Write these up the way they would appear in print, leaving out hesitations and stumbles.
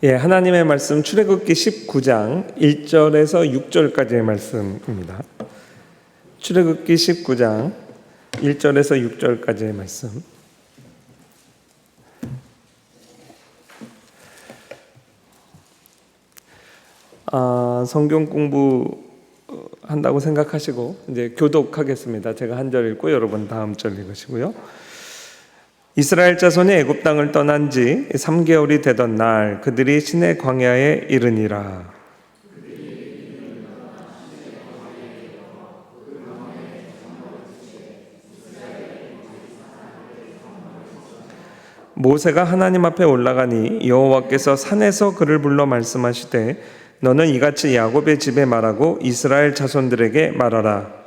예, 하나님의 말씀 출애굽기 19장 1절에서 6절까지의 말씀입니다. 출애굽기 19장 1절에서 6절까지의 말씀. 성경 공부 한다고 생각하시고 이제 교독하겠습니다. 제가 한 절 읽고 여러분 다음 절 읽으시고요. 이스라엘 자손이 애굽 땅을 떠난 지 3개월이 되던 날 그들이 시내 광야에 이르니라. 모세가 하나님 앞에 올라가니 여호와께서 산에서 그를 불러 말씀하시되 너는 이같이 야곱의 집에 말하고 이스라엘 자손들에게 말하라.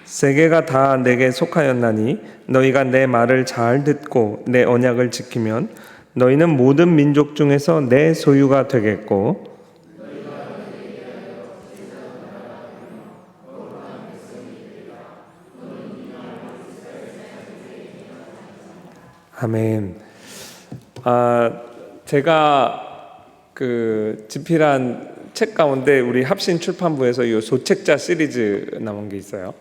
세계가 다 내게 속하였나니 너희가 내 말을 잘 듣고 내 언약을 지키면 너희는 모든 민족 중에서 내 소유가 되겠고 아멘. 제가 집필한 책 가운데 우리 합신 출판부에서 이 소책자 시리즈 나온 게 있어요.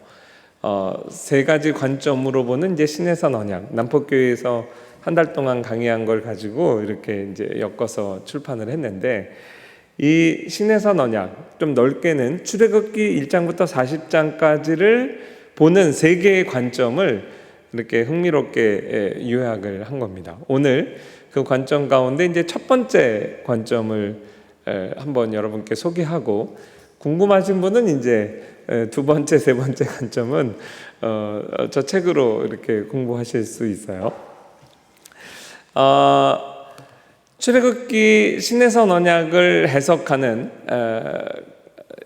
세 가지 관점으로 보는 이제 신해산 언약, 남포교회에서 한 달 동안 강의한 걸 가지고 이렇게 이제 엮어서 출판을 했는데, 이 신해산 언약 좀 넓게는 출애굽기 1장부터 40장까지를 보는 세 개의 관점을 이렇게 흥미롭게 요약을 한 겁니다. 오늘 그 관점 가운데 이제 첫 번째 관점을 한번 여러분께 소개하고, 궁금하신 분은 이제 두 번째, 세 번째 관점은 저 책으로 이렇게 공부하실 수 있어요. 출애굽기 신해산 언약을 해석하는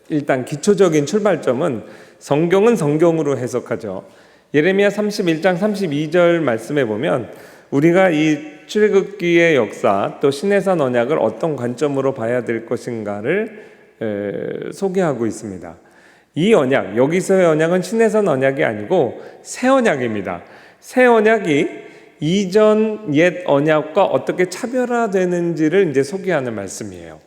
일단 기초적인 출발점은 성경은 성경으로 해석하죠. 예레미야 31장 32절 말씀에 보면 우리가 이 출애굽기의 역사 또 신해산 언약을 어떤 관점으로 봐야 될 것인가를 소개하고 있습니다. 이 언약, 여기서의 언약은 신해산 언약이 아니고 새 언약입니다. 새 언약이 이전 옛 언약과 어떻게 차별화되는지를 이제 소개하는 말씀이에요.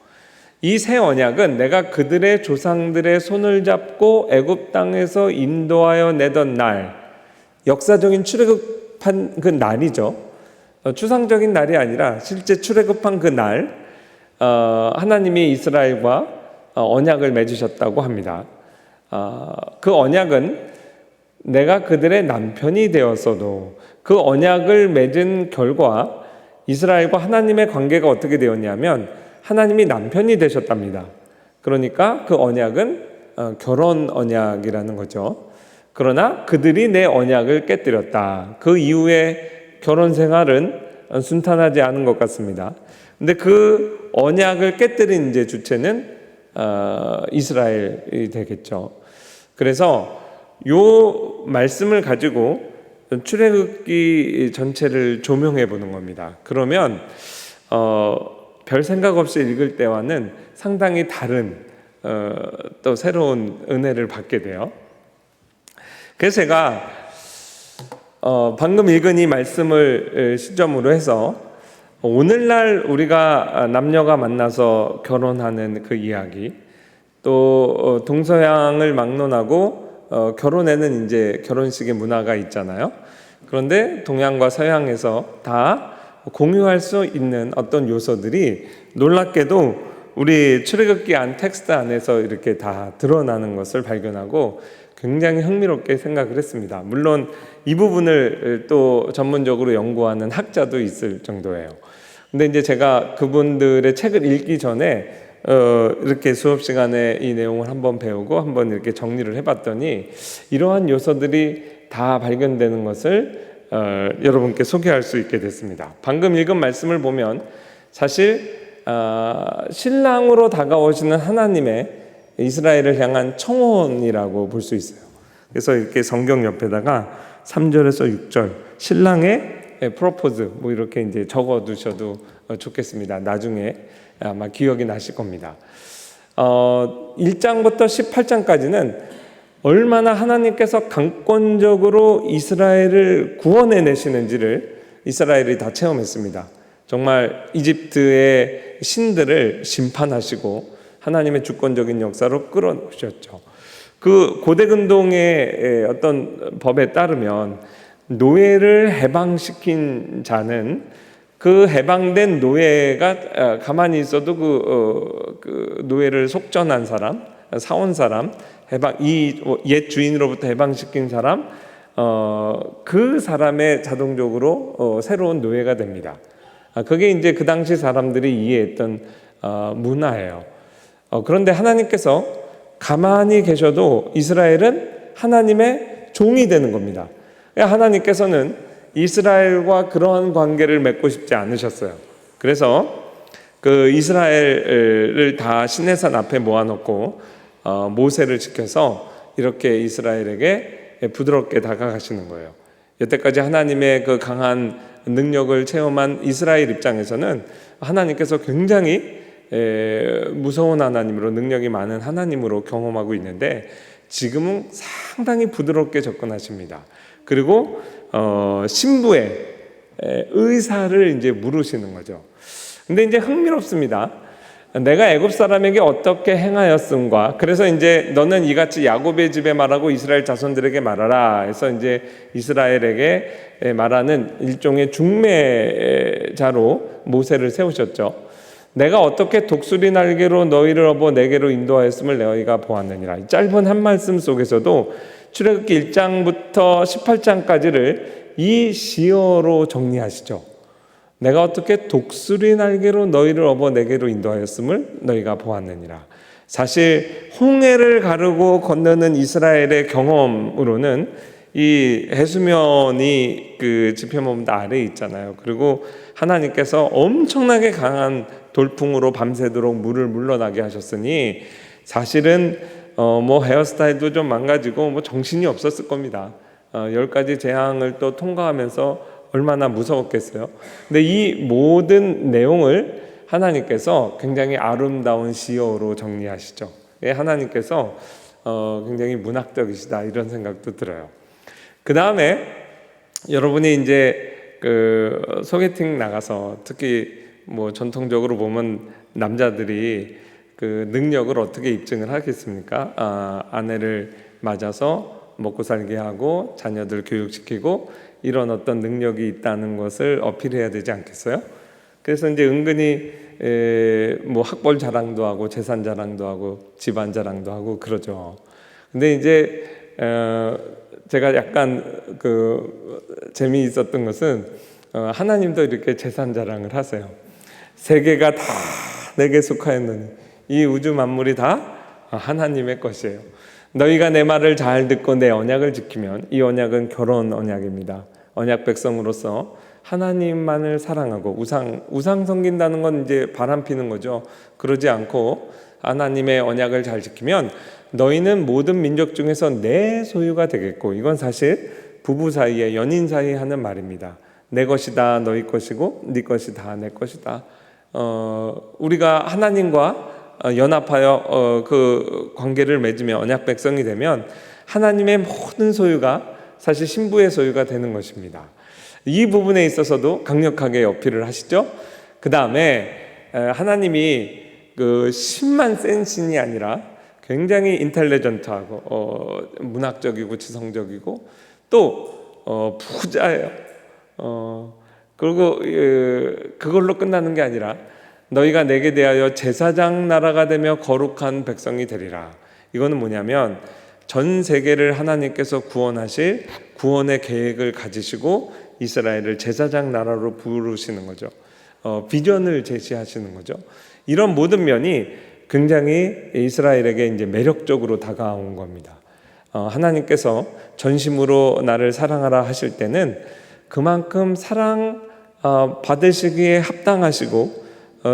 이 새 언약은 내가 그들의 조상들의 손을 잡고 애굽 땅에서 인도하여 내던 날, 역사적인 출애굽한 그 날이죠. 추상적인 날이 아니라 실제 출애굽한 그 날, 하나님이 이스라엘과 언약을 맺으셨다고 합니다. 그 언약은 내가 그들의 남편이 되었어도 그 언약을 맺은 결과 이스라엘과 하나님의 관계가 어떻게 되었냐면 하나님이 남편이 되셨답니다. 그러니까 그 언약은 결혼 언약이라는 거죠. 그러나 그들이 내 언약을 깨뜨렸다. 그 이후에 결혼 생활은 순탄하지 않은 것 같습니다. 근데 그 언약을 깨뜨린 이제 주체는 이스라엘이 되겠죠. 그래서 요 말씀을 가지고 출애굽기 전체를 조명해 보는 겁니다. 그러면 별 생각 없이 읽을 때와는 상당히 다른 또 새로운 은혜를 받게 돼요. 그래서 제가 방금 읽은 이 말씀을 시점으로 해서 오늘날 우리가 남녀가 만나서 결혼하는 그 이야기, 또 동서양을 막론하고 결혼에는 이제 결혼식의 문화가 있잖아요. 그런데 동양과 서양에서 다 공유할 수 있는 어떤 요소들이 놀랍게도 우리 출애굽기 안 텍스트 안에서 이렇게 다 드러나는 것을 발견하고 굉장히 흥미롭게 생각을 했습니다. 물론 이 부분을 또 전문적으로 연구하는 학자도 있을 정도예요. 근데 이제 제가 그분들의 책을 읽기 전에 이렇게 수업 시간에 이 내용을 한번 배우고 한번 이렇게 정리를 해봤더니 이러한 요소들이 다 발견되는 것을 여러분께 소개할 수 있게 됐습니다. 방금 읽은 말씀을 보면 사실 신랑으로 다가오시는 하나님의 이스라엘을 향한 청혼이라고 볼 수 있어요. 그래서 이렇게 성경 옆에다가 3절에서 6절 신랑의 프로포즈 뭐 이렇게 이제 적어 두셔도 좋겠습니다. 나중에 아마 기억이 나실 겁니다. 1장부터 18장까지는 얼마나 하나님께서 강권적으로 이스라엘을 구원해 내시는지를 이스라엘이 다 체험했습니다. 정말 이집트의 신들을 심판하시고 하나님의 주권적인 역사로 끌어오셨죠. 그 고대근동의 어떤 법에 따르면 노예를 해방시킨 자는 그 해방된 노예가 가만히 있어도 그 노예를 속전한 사람, 사온 사람, 이 옛 주인으로부터 해방시킨 사람, 그 사람의 자동적으로 새로운 노예가 됩니다. 그게 이제 그 당시 사람들이 이해했던 문화예요. 그런데 하나님께서 가만히 계셔도 이스라엘은 하나님의 종이 되는 겁니다. 하나님께서는 이스라엘과 그러한 관계를 맺고 싶지 않으셨어요. 그래서 그 이스라엘을 다 시내산 앞에 모아놓고 모세를 시켜서 이렇게 이스라엘에게 부드럽게 다가가시는 거예요. 여태까지 하나님의 그 강한 능력을 체험한 이스라엘 입장에서는 하나님께서 굉장히 무서운 하나님으로, 능력이 많은 하나님으로 경험하고 있는데 지금은 상당히 부드럽게 접근하십니다. 그리고 신부의 의사를 이제 물으시는 거죠. 근데 이제 흥미롭습니다. 내가 애굽 사람에게 어떻게 행하였음과, 그래서 이제 너는 이같이 야곱의 집에 말하고 이스라엘 자손들에게 말하라 해서 이제 이스라엘에게 말하는 일종의 중매자로 모세를 세우셨죠. 내가 어떻게 독수리 날개로 너희를 업어 내게로 인도하였음을 너희가 보았느니라. 이 짧은 한 말씀 속에서도 출애굽기 1장부터 18장까지를 이 시어로 정리하시죠. 내가 어떻게 독수리 날개로 너희를 업어 내게로 인도하였음을 너희가 보았느니라. 사실 홍해를 가르고 건너는 이스라엘의 경험으로는 이 해수면이 그 지표모드 아래에 있잖아요. 그리고 하나님께서 엄청나게 강한 돌풍으로 밤새도록 물을 물러나게 하셨으니 사실은 뭐 헤어스타일도 좀 망가지고 뭐 정신이 없었을 겁니다. 10가지 재앙을 또 통과하면서 얼마나 무서웠겠어요. 근데 이 모든 내용을 하나님께서 굉장히 아름다운 시어로 정리하시죠. 하나님께서 굉장히 문학적이시다 이런 생각도 들어요. 그 다음에 여러분이 이제 그 소개팅 나가서 특히 뭐 전통적으로 보면 남자들이 그 능력을 어떻게 입증을 하겠습니까? 아내를 맞아서 먹고 살게 하고 자녀들 교육시키고 이런 어떤 능력이 있다는 것을 어필해야 되지 않겠어요? 그래서 이제 은근히 뭐 학벌 자랑도 하고 재산 자랑도 하고 집안 자랑도 하고 그러죠. 근데 이제 제가 약간 그 재미있었던 것은 하나님도 이렇게 재산 자랑을 하세요. 세계가 다 내게 속하였느니 이 우주 만물이 다 하나님의 것이에요. 너희가 내 말을 잘 듣고 내 언약을 지키면, 이 언약은 결혼 언약입니다. 언약 백성으로서 하나님만을 사랑하고 우상 섬긴다는 건 이제 바람 피는 거죠. 그러지 않고 하나님의 언약을 잘 지키면 너희는 모든 민족 중에서 내 소유가 되겠고, 이건 사실 부부 사이에, 연인 사이에 하는 말입니다. 내 것이다 너희 것이고 네 것이 다 내 것이다. 우리가 하나님과 연합하여 그 관계를 맺으며 언약 백성이 되면 하나님의 모든 소유가 사실 신부의 소유가 되는 것입니다. 이 부분에 있어서도 강력하게 어필을 하시죠. 그 다음에 하나님이 그 신만 센 신이 아니라 굉장히 인텔리전트하고 문학적이고 지성적이고 또 부자예요. 그리고 그걸로 끝나는 게 아니라 너희가 내게 대하여 제사장 나라가 되며 거룩한 백성이 되리라. 이거는 뭐냐면 전 세계를 하나님께서 구원하실 구원의 계획을 가지시고 이스라엘을 제사장 나라로 부르시는 거죠. 비전을 제시하시는 거죠. 이런 모든 면이 굉장히 이스라엘에게 이제 매력적으로 다가온 겁니다. 하나님께서 전심으로 나를 사랑하라 하실 때는 그만큼 사랑 받으시기에 합당하시고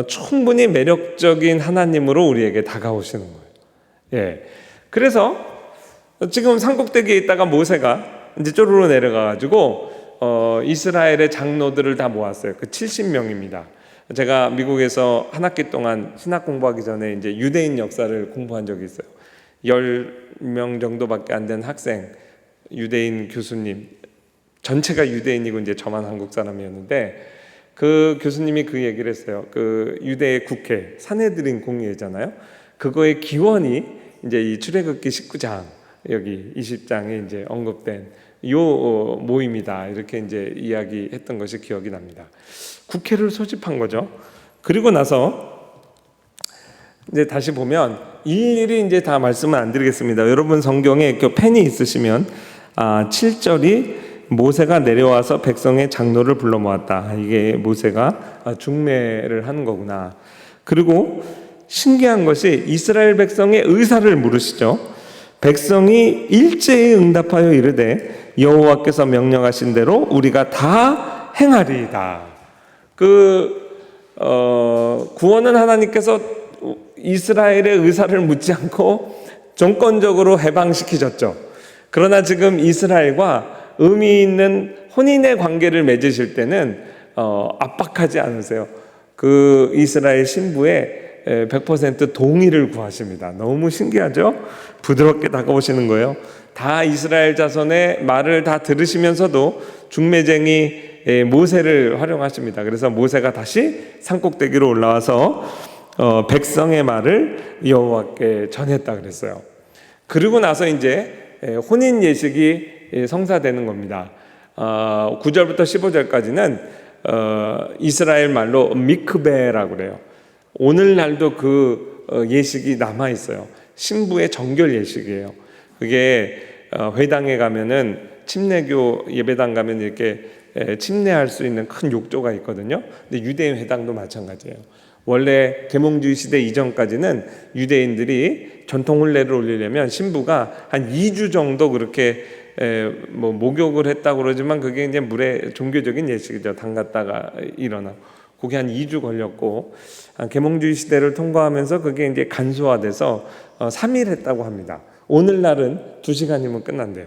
충분히 매력적인 하나님으로 우리에게 다가오시는 거예요. 예. 그래서 지금 산꼭대기에 있다가 모세가 이제 쪼르르 내려가가지고 이스라엘의 장로들을 다 모았어요. 그 70명입니다. 제가 미국에서 한 학기 동안 신학 공부하기 전에 이제 유대인 역사를 공부한 적이 있어요. 10명 정도밖에 안 된 학생, 유대인 교수님, 전체가 유대인이고 이제 저만 한국 사람이었는데, 그 교수님이 그 얘기를 했어요. 그 유대 국회 산헤드린 공의회잖아요. 그거의 기원이 이제 이 출애굽기 19장, 여기 20장에 이제 언급된 요 모임이다, 이렇게 이제 이야기했던 것이 기억이 납니다. 국회를 소집한 거죠. 그리고 나서 이제 다시 보면 일일이 이제 다 말씀을 안 드리겠습니다. 여러분 성경에 펜이 있으시면 7절이 모세가 내려와서 백성의 장로를 불러 모았다. 이게 모세가 중매를 하는 거구나. 그리고 신기한 것이 이스라엘 백성의 의사를 물으시죠. 백성이 일제히 응답하여 이르되 여호와께서 명령하신 대로 우리가 다 행하리이다. 구원은 하나님께서 이스라엘의 의사를 묻지 않고 정권적으로 해방시키셨죠. 그러나 지금 이스라엘과 의미 있는 혼인의 관계를 맺으실 때는 압박하지 않으세요. 그 이스라엘 신부의 100% 동의를 구하십니다. 너무 신기하죠? 부드럽게 다가오시는 거예요. 다 이스라엘 자손의 말을 다 들으시면서도 중매쟁이 모세를 활용하십니다. 그래서 모세가 다시 산꼭대기로 올라와서 백성의 말을 여호와께 전했다 그랬어요. 그리고 나서 이제 혼인 예식이 성사되는 겁니다. 9절부터 15절까지는 이스라엘 말로 미크베라고 그래요. 오늘날도 그 예식이 남아 있어요. 신부의 정결 예식이에요. 그게 회당에 가면은 침례교 예배당 가면 이렇게 침례할 수 있는 큰 욕조가 있거든요. 근데 유대인 회당도 마찬가지예요. 원래 계몽주의 시대 이전까지는 유대인들이 전통 혼례를 올리려면 신부가 한 2주 정도 그렇게 목욕을 했다고 그러지만 그게 이제 물의 종교적인 예식이죠. 담갔다가 일어나. 그게 한 2주 걸렸고, 계몽주의 시대를 통과하면서 그게 이제 간소화돼서 3일 했다고 합니다. 오늘날은 2시간이면 끝난대요.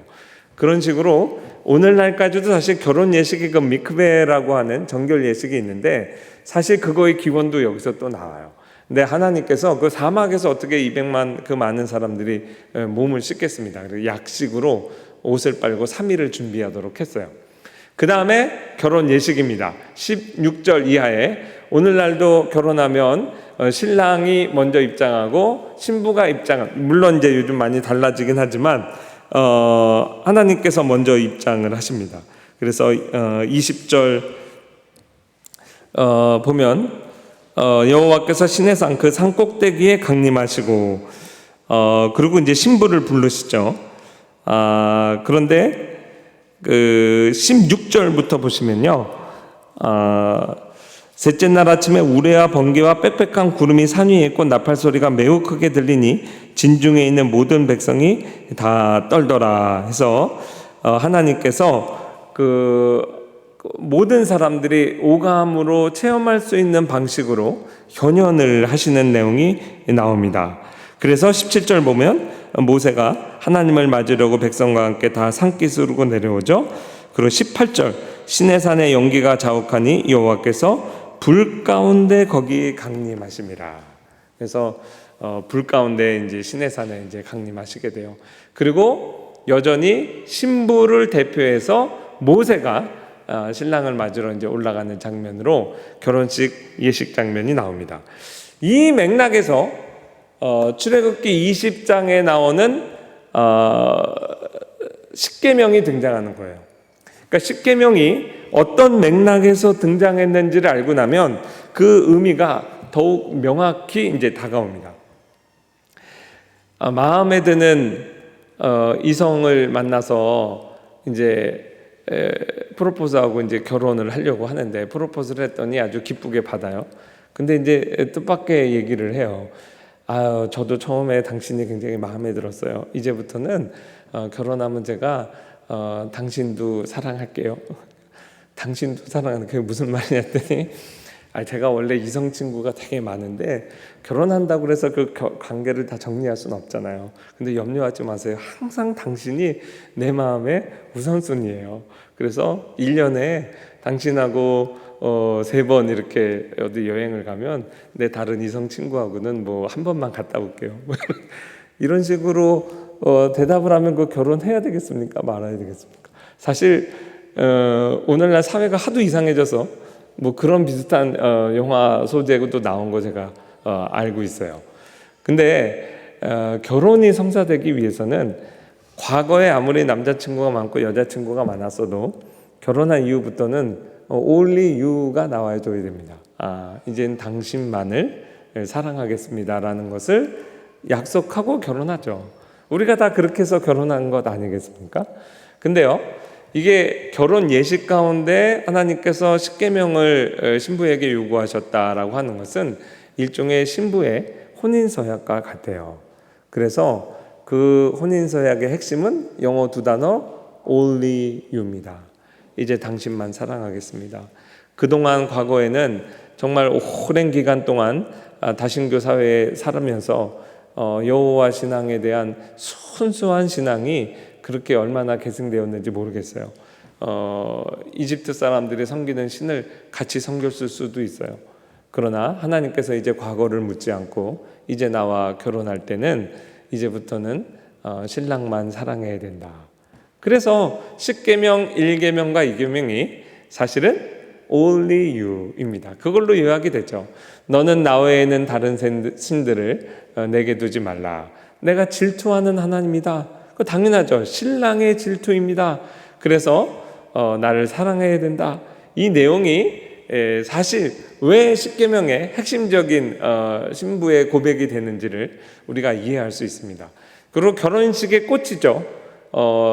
그런 식으로 오늘날까지도 사실 결혼 예식이 그 미크베라고 하는 정결 예식이 있는데, 사실 그거의 기원도 여기서 또 나와요. 근데 하나님께서 그 사막에서 어떻게 200만 그 많은 사람들이 몸을 씻겠습니다. 그래서 약식으로 옷을 빨고 3일을 준비하도록 했어요. 그 다음에 결혼 예식입니다. 16절 이하에 오늘날도 결혼하면 신랑이 먼저 입장하고 신부가 물론 이제 요즘 많이 달라지긴 하지만 하나님께서 먼저 입장을 하십니다. 그래서 20절 보면 여호와께서 시내산 그 산꼭대기에 강림하시고 그리고 이제 신부를 부르시죠. 그런데 그 16절부터 보시면요, 셋째 날 아침에 우레와 번개와 빽빽한 구름이 산 위에 있고 나팔 소리가 매우 크게 들리니 진중에 있는 모든 백성이 다 떨더라 해서 하나님께서 그 모든 사람들이 오감으로 체험할 수 있는 방식으로 현현을 하시는 내용이 나옵니다. 그래서 17절 보면 모세가 하나님을 맞으려고 백성과 함께 다 산기슭으로 내려오죠. 그리고 18절 시내산의 연기가 자욱하니 여호와께서 불 가운데 거기 강림하심이라. 그래서 불 가운데 이제 시내산에 이제 강림하시게 돼요. 그리고 여전히 신부를 대표해서 모세가 신랑을 맞으러 이제 올라가는 장면으로 결혼식 예식 장면이 나옵니다. 이 맥락에서 출애굽기 20장에 나오는 십계명이 등장하는 거예요. 그러니까 십계명이 어떤 맥락에서 등장했는지를 알고 나면 그 의미가 더욱 명확히 이제 다가옵니다. 마음에 드는 이성을 만나서 이제 프로포즈하고 이제 결혼을 하려고 하는데 프로포즈를 했더니 아주 기쁘게 받아요. 근데 이제 뜻밖의 얘기를 해요. 저도 처음에 당신이 굉장히 마음에 들었어요. 이제부터는 결혼하면 제가 당신도 사랑할게요. 당신도 사랑하는 그게 무슨 말이냐 했더니 제가 원래 이성 친구가 되게 많은데 결혼한다고 해서 그 관계를 다 정리할 수는 없잖아요. 근데 염려하지 마세요. 항상 당신이 내 마음의 우선순위예요. 그래서 1년에 당신하고 3번 이렇게 어디 여행을 가면 내 다른 이성 친구하고는 뭐 한 번만 갔다 올게요. 이런 식으로 대답을 하면 그 결혼해야 되겠습니까? 말아야 되겠습니까? 사실 오늘날 사회가 하도 이상해져서 뭐 그런 비슷한 영화 소재도 나온 거 제가 알고 있어요. 근데 결혼이 성사되기 위해서는 과거에 아무리 남자친구가 많고 여자친구가 많았어도 결혼한 이후부터는 only you가 나와줘야 됩니다. 이제는 당신만을 사랑하겠습니다라는 것을 약속하고 결혼하죠. 우리가 다 그렇게 해서 결혼한 것 아니겠습니까? 근데요, 이게 결혼 예식 가운데 하나님께서 십계명을 신부에게 요구하셨다라고 하는 것은 일종의 신부의 혼인서약과 같아요. 그래서 그 혼인서약의 핵심은 영어 두 단어 only you입니다. 이제 당신만 사랑하겠습니다. 그동안 과거에는 정말 오랜 기간 동안 다신교 사회에 살면서 여호와 신앙에 대한 순수한 신앙이 그렇게 얼마나 계승되었는지 모르겠어요. 이집트 사람들이 섬기는 신을 같이 섬겼을 수도 있어요. 그러나 하나님께서 이제 과거를 묻지 않고 이제 나와 결혼할 때는 이제부터는 신랑만 사랑해야 된다. 그래서 10계명, 1계명과 2계명이 사실은 only you입니다. 그걸로 요약이 되죠. 너는 나 외에는 다른 신들을 내게 두지 말라. 내가 질투하는 하나님이다. 그 당연하죠. 신랑의 질투입니다. 그래서 나를 사랑해야 된다. 이 내용이 사실 왜 10계명의 핵심적인 신부의 고백이 되는지를 우리가 이해할 수 있습니다. 그리고 결혼식의 꽃이죠.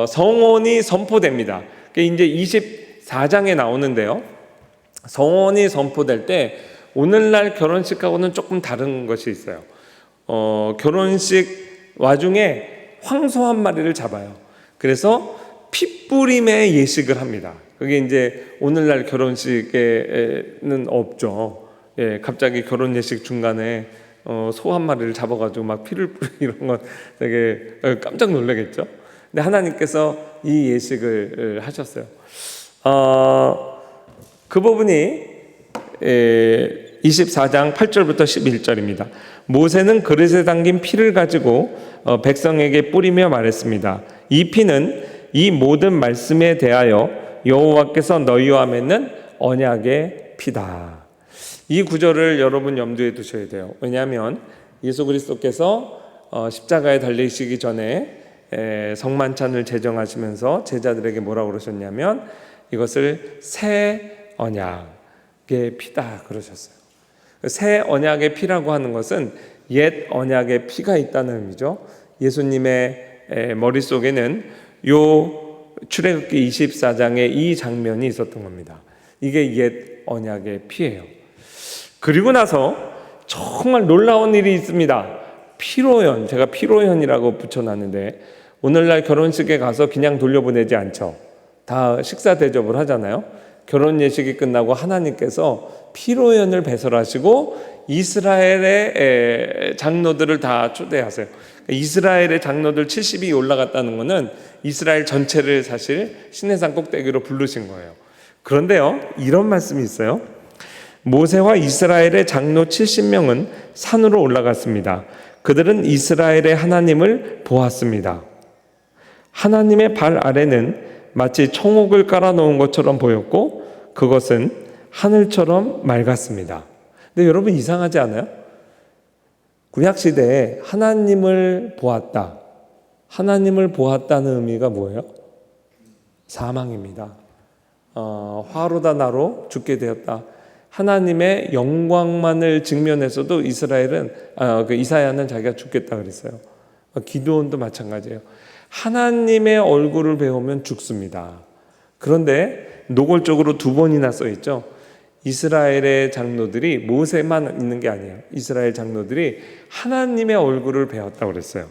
성혼이 선포됩니다. 그게 이제 24장에 나오는데요. 성혼이 선포될 때 오늘날 결혼식하고는 조금 다른 것이 있어요. 결혼식 와중에 황소 한 마리를 잡아요. 그래서 핏부림의 예식을 합니다. 그게 이제 오늘날 결혼식에는 없죠. 갑자기 결혼 예식 중간에 소 한 마리를 잡아가지고 막 피를 뿌리고 이런 건 되게 깜짝 놀라겠죠. 근데 하나님께서 이 예식을 하셨어요. 그 부분이 24장 8절부터 11절입니다. 모세는 그릇에 담긴 피를 가지고 백성에게 뿌리며 말했습니다. 이 피는 이 모든 말씀에 대하여 여호와께서 너희와 맺는 언약의 피다. 이 구절을 여러분 염두에 두셔야 돼요. 왜냐하면 예수 그리스도께서 십자가에 달리시기 전에 성만찬을 제정하시면서 제자들에게 뭐라고 그러셨냐면 이것을 새 언약의 피다 그러셨어요. 새 언약의 피라고 하는 것은 옛 언약의 피가 있다는 의미죠. 예수님의 머릿속에는 요 출애굽기 24장에 이 장면이 있었던 겁니다. 이게 옛 언약의 피예요. 그리고 나서 정말 놀라운 일이 있습니다. 피로연, 제가 피로연이라고 붙여놨는데 오늘날 결혼식에 가서 그냥 돌려보내지 않죠. 다 식사 대접을 하잖아요. 결혼 예식이 끝나고 하나님께서 피로연을 배설하시고 이스라엘의 장로들을 다 초대하세요. 이스라엘의 장로들 70이 올라갔다는 것은 이스라엘 전체를 사실 시내산 꼭대기로 부르신 거예요. 그런데요, 이런 말씀이 있어요. 모세와 이스라엘의 장로 70명은 산으로 올라갔습니다. 그들은 이스라엘의 하나님을 보았습니다. 하나님의 발 아래는 마치 청옥을 깔아놓은 것처럼 보였고 그것은 하늘처럼 맑았습니다. 근데 여러분 이상하지 않아요? 구약시대에 하나님을 보았다. 하나님을 보았다는 의미가 뭐예요? 사망입니다. 화로다 나로 죽게 되었다. 하나님의 영광만을 직면해서도 이스라엘은 이사야는 자기가 죽겠다 그랬어요. 기드온도 마찬가지예요. 하나님의 얼굴을 배우면 죽습니다. 그런데 노골적으로 두 번이나 써 있죠. 이스라엘의 장로들이 모세만 있는 게 아니에요. 이스라엘 장로들이 하나님의 얼굴을 배웠다고 그랬어요.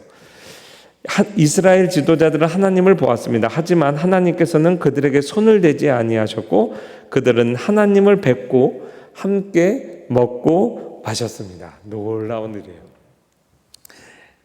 이스라엘 지도자들은 하나님을 보았습니다. 하지만 하나님께서는 그들에게 손을 대지 아니하셨고 그들은 하나님을 뵙고 함께 먹고 마셨습니다. 놀라운 일이에요.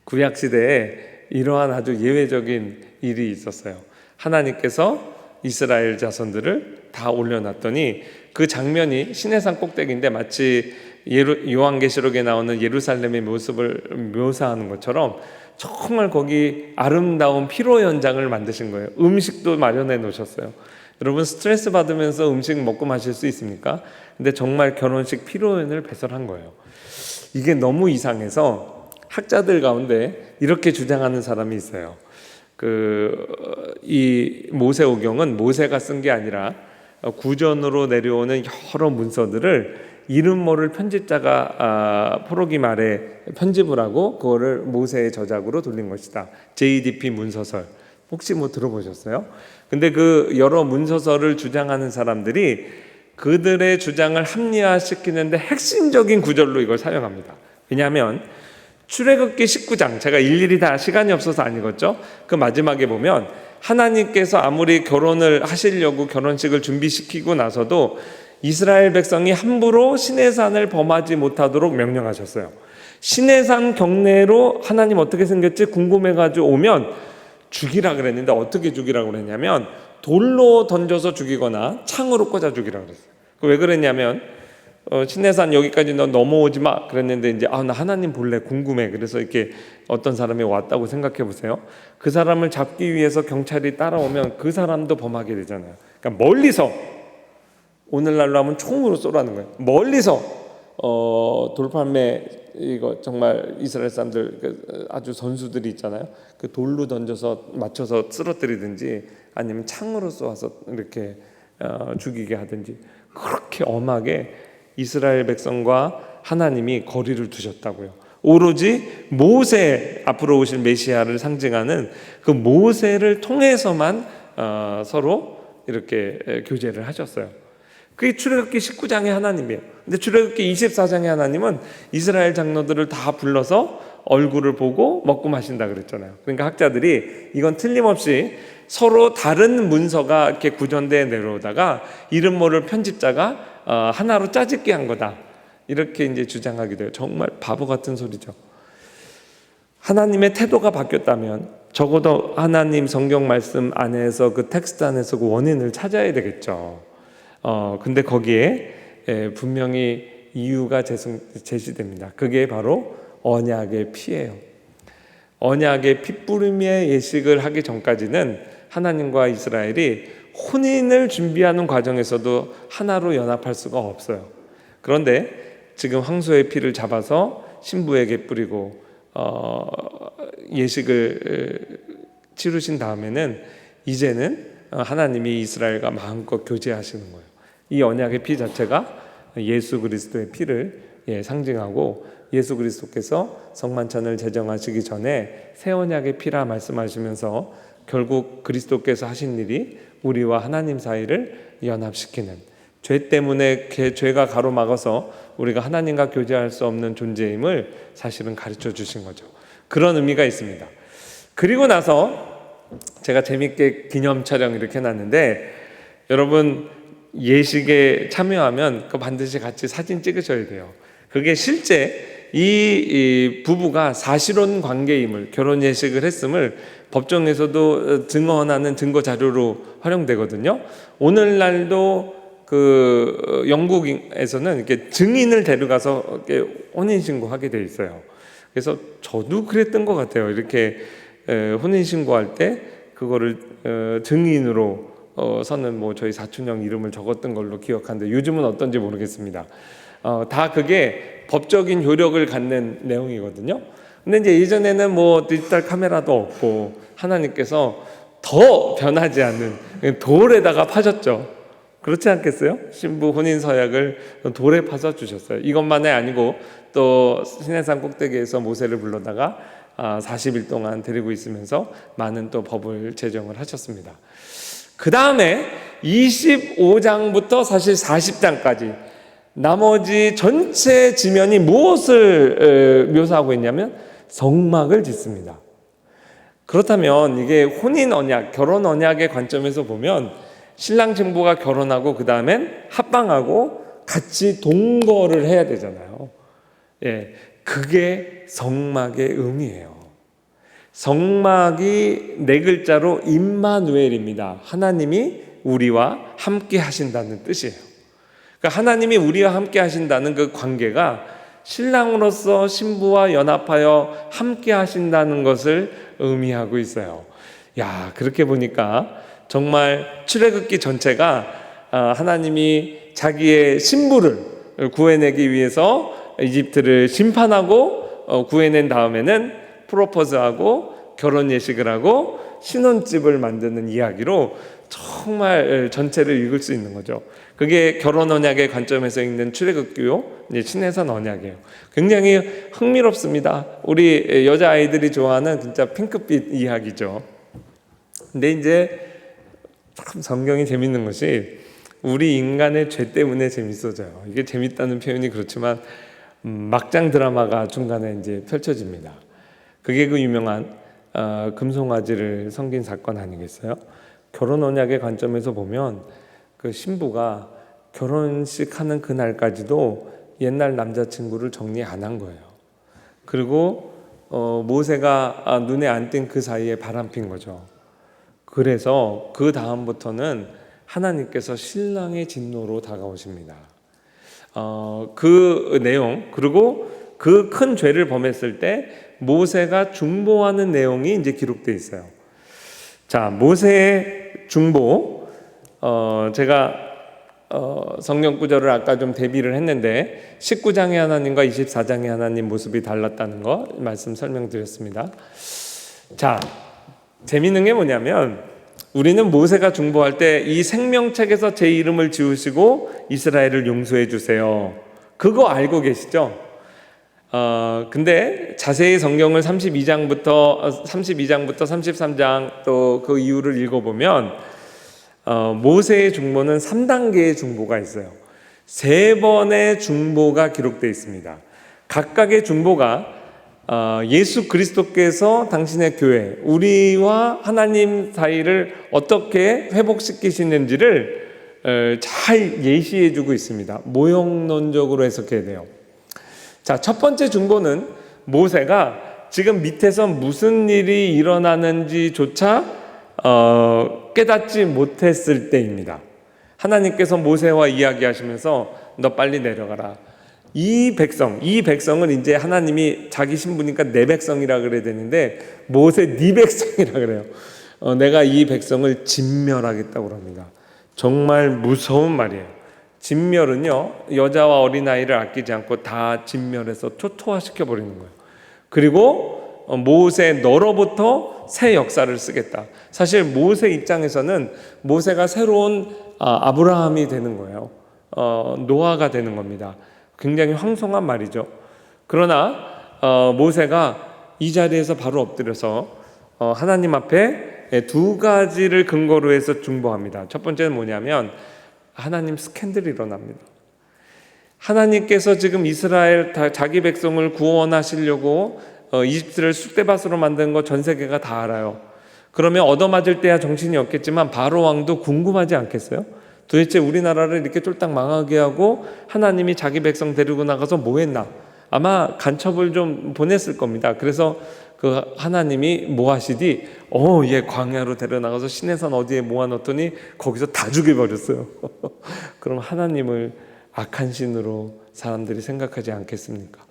구약시대에 이러한 아주 예외적인 일이 있었어요. 하나님께서 이스라엘 자손들을 다 올려놨더니 그 장면이 시내산 꼭대기인데 마치 요한계시록에 나오는 예루살렘의 모습을 묘사하는 것처럼 정말 거기 아름다운 피로 연장을 만드신 거예요. 음식도 마련해 놓으셨어요. 여러분 스트레스 받으면서 음식 먹고 마실 수 있습니까? 근데 정말 결혼식 피로연을 배설한 거예요. 이게 너무 이상해서 학자들 가운데 이렇게 주장하는 사람이 있어요. 이 모세오경은 모세가 쓴 게 아니라 구전으로 내려오는 여러 문서들을 이름 모를 편집자가 포로기 말에 편집을 하고 그거를 모세의 저작으로 돌린 것이다. JDP 문서설. 혹시 뭐 들어보셨어요? 근데 그 여러 문서설을 주장하는 사람들이 그들의 주장을 합리화시키는데 핵심적인 구절로 이걸 사용합니다. 왜냐하면 출애굽기 19장, 제가 일일이 다 시간이 없어서 안 읽었죠. 그 마지막에 보면 하나님께서 아무리 결혼을 하시려고 결혼식을 준비시키고 나서도 이스라엘 백성이 함부로 시내산을 범하지 못하도록 명령하셨어요. 시내산 경내로 하나님 어떻게 생겼지 궁금해가지고 오면 죽이라 그랬는데 어떻게 죽이라고 그랬냐면 돌로 던져서 죽이거나 창으로 꽂아 죽이라 그랬어요. 왜 그랬냐면 시내산 여기까지 너 넘어오지 마 그랬는데 이제 나 하나님 볼래 궁금해. 그래서 이렇게 어떤 사람이 왔다고 생각해 보세요. 그 사람을 잡기 위해서 경찰이 따라오면 그 사람도 범하게 되잖아요. 그러니까 멀리서 오늘날로 하면 총으로 쏘라는 거예요. 멀리서 돌팔매 이거 정말 이스라엘 사람들 아주 선수들이 있잖아요. 그 돌로 던져서 맞춰서 쓰러뜨리든지 아니면 창으로 쏘아서 이렇게 죽이게 하든지 그렇게 엄하게 이스라엘 백성과 하나님이 거리를 두셨다고요. 오로지 모세 앞으로 오실 메시아를 상징하는 그 모세를 통해서만 서로 이렇게 교제를 하셨어요. 그게 출애굽기 19장의 하나님이에요. 근데 출애굽기 24장의 하나님은 이스라엘 장로들을 다 불러서 얼굴을 보고 먹고 마신다 그랬잖아요. 그러니까 학자들이 이건 틀림없이 서로 다른 문서가 이렇게 구전대에 내려오다가 이름 모를 편집자가 하나로 짜집기 한 거다. 이렇게 이제 주장하게 돼요. 정말 바보 같은 소리죠. 하나님의 태도가 바뀌었다면 적어도 하나님 성경 말씀 안에서 그 텍스트 안에서 그 원인을 찾아야 되겠죠. 근데 거기에 분명히 이유가 제시됩니다. 그게 바로 언약의 피예요. 언약의 핏부림의 예식을 하기 전까지는 하나님과 이스라엘이 혼인을 준비하는 과정에서도 하나로 연합할 수가 없어요. 그런데 지금 황소의 피를 잡아서 신부에게 뿌리고 예식을 치르신 다음에는 이제는 하나님이 이스라엘과 마음껏 교제하시는 거예요. 이 언약의 피 자체가 예수 그리스도의 피를 상징하고 예수 그리스도께서 성만찬을 제정하시기 전에 새 언약의 피라 말씀하시면서 결국 그리스도께서 하신 일이 우리와 하나님 사이를 연합시키는, 죄 때문에 죄가 가로막아서 우리가 하나님과 교제할 수 없는 존재임을 사실은 가르쳐 주신 거죠. 그런 의미가 있습니다. 그리고 나서 제가 재밌게 기념 촬영 이렇게 해놨는데, 여러분 예식에 참여하면 반드시 같이 사진 찍으셔야 돼요. 그게 실제 이 부부가 사실혼 관계임을, 결혼 예식을 했음을 법정에서도 증언하는 증거 자료로 활용되거든요. 오늘날도 그 영국에서는 이렇게 증인을 데려가서 이렇게 혼인신고하게 돼 있어요. 그래서 저도 그랬던 것 같아요. 이렇게 혼인신고할 때 그거를 증인으로 서는 뭐 저희 사촌형 이름을 적었던 걸로 기억하는데 요즘은 어떤지 모르겠습니다. 다 그게 법적인 효력을 갖는 내용이거든요. 근데 이제 예전에는 뭐 디지털 카메라도 없고 하나님께서 더 변하지 않는 돌에다가 파셨죠. 그렇지 않겠어요? 신부 혼인 서약을 돌에 파서 주셨어요. 이것만이 아니고 또 시내산 꼭대기에서 모세를 불러다가 40일 동안 데리고 있으면서 많은 또 법을 제정을 하셨습니다. 그 다음에 25장부터 사실 40장까지 나머지 전체 지면이 무엇을 묘사하고 있냐면 성막을 짓습니다. 그렇다면 이게 혼인 언약, 결혼 언약의 관점에서 보면 신랑 신부가 결혼하고 그 다음엔 합방하고 같이 동거를 해야 되잖아요. 그게 성막의 의미예요. 성막이 네 글자로 임마누엘입니다. 하나님이 우리와 함께 하신다는 뜻이에요. 그러니까 하나님이 우리와 함께 하신다는 그 관계가 신랑으로서 신부와 연합하여 함께 하신다는 것을 의미하고 있어요. 야, 그렇게 보니까 정말 출애굽기 전체가 하나님이 자기의 신부를 구해내기 위해서 이집트를 심판하고 구해낸 다음에는 프로포즈하고 결혼 예식을 하고 신혼집을 만드는 이야기로 정말 전체를 읽을 수 있는 거죠. 그게 결혼 언약의 관점에서 읽는 출애굽기요, 신해산 언약이에요. 굉장히 흥미롭습니다. 우리 여자아이들이 좋아하는 진짜 핑크빛 이야기죠. 근데 이제 참 성경이 재밌는 것이 우리 인간의 죄 때문에 재밌어져요. 이게 재밌다는 표현이 그렇지만 막장 드라마가 중간에 이제 펼쳐집니다. 그게 그 유명한 금송아지를 섬긴 사건 아니겠어요? 결혼 언약의 관점에서 보면 그 신부가 결혼식 하는 그날까지도 옛날 남자친구를 정리 안 한 거예요. 그리고 모세가 눈에 안 띈 그 사이에 바람핀 거죠. 그래서 그 다음부터는 하나님께서 신랑의 진노로 다가오십니다. 그 내용, 그리고 그 큰 죄를 범했을 때 모세가 중보하는 내용이 이제 기록되어 있어요. 자, 모세의 중보, 제가 성경 구절을 아까 좀 대비를 했는데 19장의 하나님과 24장의 하나님 모습이 달랐다는 거 말씀 설명드렸습니다. 자, 재밌는 게 뭐냐면 우리는 모세가 중보할 때 이 생명책에서 제 이름을 지우시고 이스라엘을 용서해 주세요, 그거 알고 계시죠? 근데 자세히 성경을 32장부터 33장 또 그 이유를 읽어보면 모세의 중보는 3단계의 중보가 있어요. 3번의 중보가 기록되어 있습니다. 각각의 중보가 예수 그리스도께서 당신의 교회, 우리와 하나님 사이를 어떻게 회복시키시는지를 잘 예시해 주고 있습니다. 모형론적으로 해석해야 돼요. 자, 첫 번째 중보는 모세가 지금 밑에서 무슨 일이 일어나는지조차 깨닫지 못했을 때입니다. 하나님께서 모세와 이야기하시면서 너 빨리 내려가라. 이 백성은 이제 하나님이 자기 신부니까 내 백성이라 그래야 되는데 모세 네 백성이라 그래요. 내가 이 백성을 진멸하겠다고 합니다. 정말 무서운 말이에요. 진멸은요, 여자와 어린아이를 아끼지 않고 다 진멸해서 초토화시켜 버리는 거예요. 그리고 모세 너로부터 새 역사를 쓰겠다. 사실 모세 입장에서는 모세가 새로운 아브라함이 되는 거예요. 노아가 되는 겁니다. 굉장히 황송한 말이죠. 그러나 모세가 이 자리에서 바로 엎드려서 하나님 앞에 2가지를 근거로 해서 중보합니다. 첫 번째는 뭐냐면 하나님 스캔들이 일어납니다. 하나님께서 지금 이스라엘 자기 백성을 구원하시려고 이집트를 쑥대밭으로 만든 거 전 세계가 다 알아요. 그러면 얻어맞을 때야 정신이 없겠지만 바로 왕도 궁금하지 않겠어요? 도대체 우리나라를 이렇게 쫄딱 망하게 하고 하나님이 자기 백성 데리고 나가서 뭐 했나? 아마 간첩을 좀 보냈을 겁니다. 그래서 그 하나님이 뭐 하시디? 얘 광야로 데려나가서 시내산 어디에 모아놓더니 거기서 다 죽여버렸어요. 그럼 하나님을 악한 신으로 사람들이 생각하지 않겠습니까?